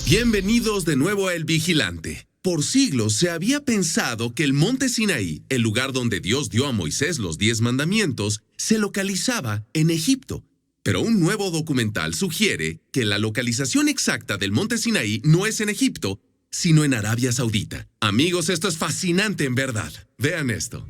Bienvenidos de nuevo a El Vigilante. Por siglos se había pensado que el monte Sinaí, el lugar donde Dios dio a Moisés los 10 mandamientos, se localizaba en Egipto. Pero un nuevo documental sugiere que la localización exacta del monte Sinaí no es en Egipto, sino en Arabia Saudita. Amigos, esto es fascinante en verdad. Vean esto.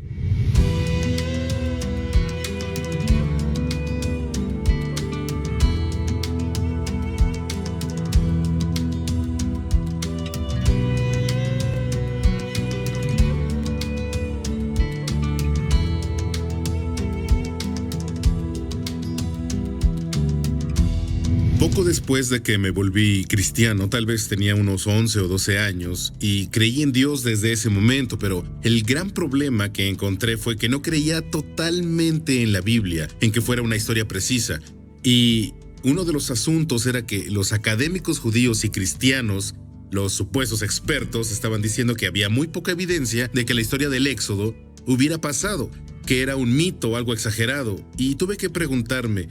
Poco después de que me volví cristiano, tal vez tenía unos 11 o 12 años, y creí en Dios desde ese momento, pero el gran problema que encontré fue que no creía totalmente en la Biblia, en que fuera una historia precisa. Y uno de los asuntos era que los académicos judíos y cristianos, los supuestos expertos, estaban diciendo que había muy poca evidencia de que la historia del Éxodo hubiera pasado, que era un mito o algo exagerado, y tuve que preguntarme,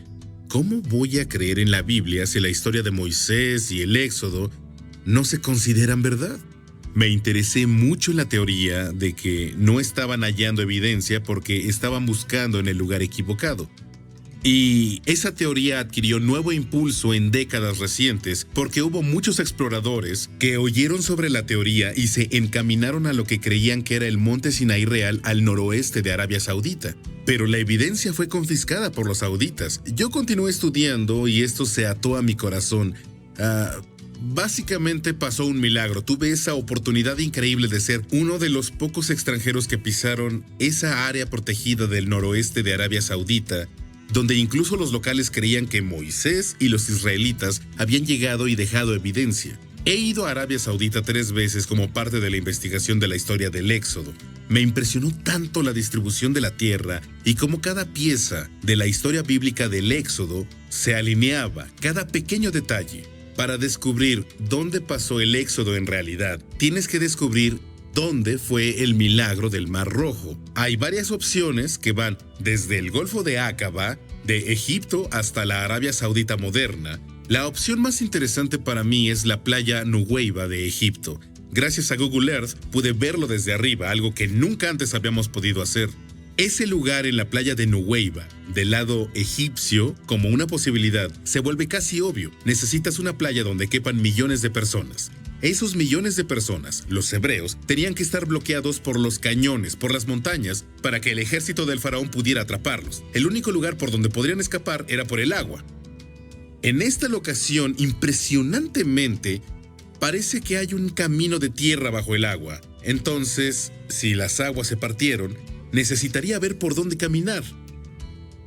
¿cómo voy a creer en la Biblia si la historia de Moisés y el Éxodo no se consideran verdad? Me interesé mucho en la teoría de que no estaban hallando evidencia porque estaban buscando en el lugar equivocado. Y esa teoría adquirió nuevo impulso en décadas recientes porque hubo muchos exploradores que oyeron sobre la teoría y se encaminaron a lo que creían que era el monte Sinaí real al noroeste de Arabia Saudita. Pero la evidencia fue confiscada por los sauditas. Yo continué estudiando y esto se ató a mi corazón. Básicamente pasó un milagro. Tuve esa oportunidad increíble de ser uno de los pocos extranjeros que pisaron esa área protegida del noroeste de Arabia Saudita, donde incluso los locales creían que Moisés y los israelitas habían llegado y dejado evidencia. He ido a Arabia Saudita 3 veces como parte de la investigación de la historia del Éxodo. Me impresionó tanto la distribución de la tierra y cómo cada pieza de la historia bíblica del Éxodo se alineaba, cada pequeño detalle. Para descubrir dónde pasó el Éxodo en realidad, tienes que descubrir dónde fue el milagro del Mar Rojo. Hay varias opciones que van desde el Golfo de Aqaba, de Egipto hasta la Arabia Saudita moderna. La opción más interesante para mí es la playa Nuweiba de Egipto. Gracias a Google Earth pude verlo desde arriba, algo que nunca antes habíamos podido hacer. Ese lugar en la playa de Nuweiba, del lado egipcio, como una posibilidad, se vuelve casi obvio. Necesitas una playa donde quepan millones de personas. Esos millones de personas, los hebreos, tenían que estar bloqueados por los cañones, por las montañas, para que el ejército del faraón pudiera atraparlos. El único lugar por donde podrían escapar era por el agua. En esta locación, impresionantemente, parece que hay un camino de tierra bajo el agua. Entonces, si las aguas se partieron, necesitaría ver por dónde caminar.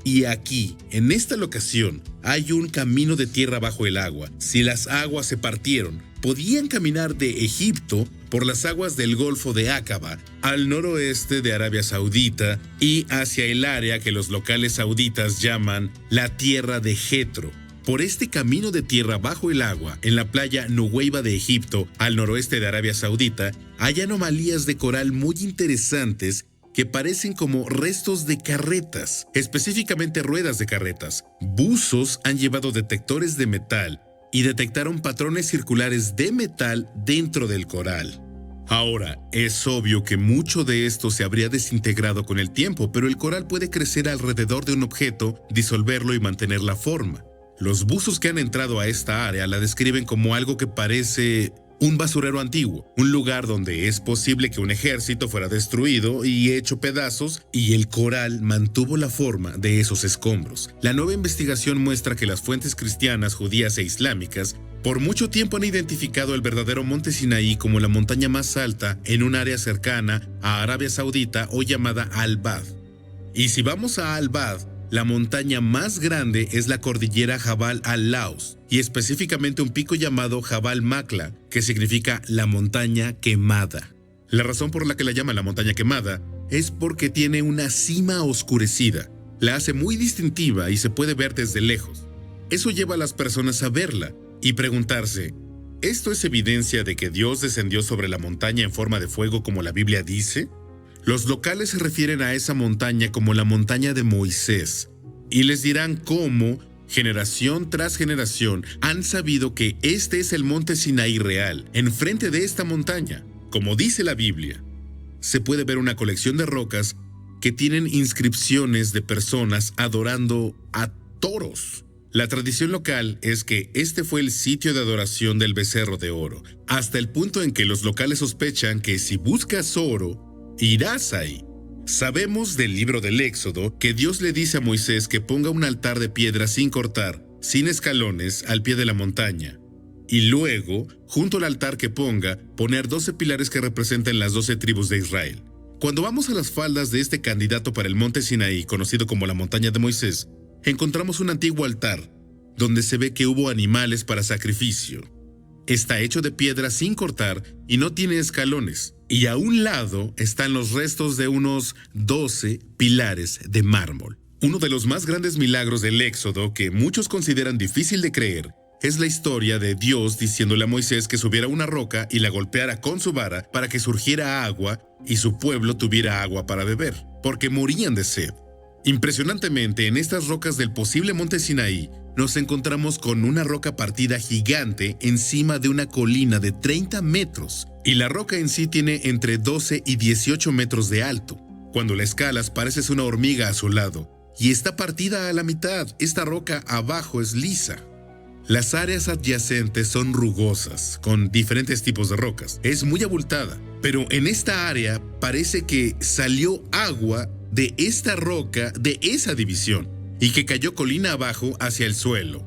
Y aquí, en esta locación, hay un camino de tierra bajo el agua. Si las aguas se partieron, podían caminar de Egipto por las aguas del Golfo de Aqaba al noroeste de Arabia Saudita y hacia el área que los locales sauditas llaman la Tierra de Jetro. Por este camino de tierra bajo el agua, en la playa Nuweiba de Egipto, al noroeste de Arabia Saudita, hay anomalías de coral muy interesantes que parecen como restos de carretas, específicamente ruedas de carretas. Buzos han llevado detectores de metal y detectaron patrones circulares de metal dentro del coral. Ahora, es obvio que mucho de esto se habría desintegrado con el tiempo, pero el coral puede crecer alrededor de un objeto, disolverlo y mantener la forma. Los buzos que han entrado a esta área la describen como algo que parece un basurero antiguo, un lugar donde es posible que un ejército fuera destruido y hecho pedazos, y el coral mantuvo la forma de esos escombros. La nueva investigación muestra que las fuentes cristianas, judías e islámicas por mucho tiempo han identificado el verdadero monte Sinaí como la montaña más alta en un área cercana a Arabia Saudita o llamada Al-Bad. Y si vamos a Al-Bad, la montaña más grande es la cordillera Jabal al-Laus, y específicamente un pico llamado Jabal Makla, que significa la montaña quemada. La razón por la que la llaman la montaña quemada es porque tiene una cima oscurecida. La hace muy distintiva y se puede ver desde lejos. Eso lleva a las personas a verla y preguntarse, ¿esto es evidencia de que Dios descendió sobre la montaña en forma de fuego como la Biblia dice? Los locales se refieren a esa montaña como la montaña de Moisés y les dirán cómo Generación tras generación han sabido que este es el monte Sinaí real, enfrente de esta montaña. Como dice la Biblia, se puede ver una colección de rocas que tienen inscripciones de personas adorando a toros. La tradición local es que este fue el sitio de adoración del becerro de oro, hasta el punto en que los locales sospechan que si buscas oro, irás ahí. Sabemos del libro del Éxodo que Dios le dice a Moisés que ponga un altar de piedra sin cortar, sin escalones, al pie de la montaña. Y luego, junto al altar que ponga, poner 12 pilares que representen las 12 tribus de Israel. Cuando vamos a las faldas de este candidato para el monte Sinaí, conocido como la montaña de Moisés, encontramos un antiguo altar, donde se ve que hubo animales para sacrificio. Está hecho de piedra sin cortar y no tiene escalones. Y a un lado están los restos de unos 12 pilares de mármol. Uno de los más grandes milagros del Éxodo, que muchos consideran difícil de creer, es la historia de Dios diciéndole a Moisés que subiera una roca y la golpeara con su vara para que surgiera agua y su pueblo tuviera agua para beber, porque morían de sed. Impresionantemente, en estas rocas del posible monte Sinaí, nos encontramos con una roca partida gigante encima de una colina de 30 metros, y la roca en sí tiene entre 12 y 18 metros de alto. Cuando la escalas pareces una hormiga a su lado, y está partida a la mitad. Esta roca abajo es lisa. Las áreas adyacentes son rugosas, con diferentes tipos de rocas. Es muy abultada, pero en esta área parece que salió agua de esta roca, de esa división, y que cayó colina abajo hacia el suelo.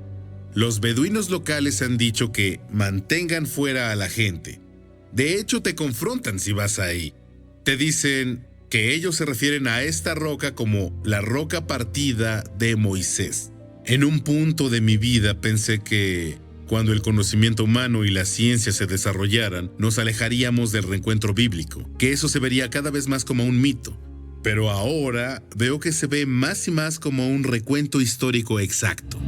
Los beduinos locales han dicho que mantengan fuera a la gente. De hecho, te confrontan si vas ahí. Te dicen que ellos se refieren a esta roca como la roca partida de Moisés. En un punto de mi vida pensé que cuando el conocimiento humano y la ciencia se desarrollaran, nos alejaríamos del reencuentro bíblico, que eso se vería cada vez más como un mito. Pero ahora veo que se ve más y más como un recuento histórico exacto.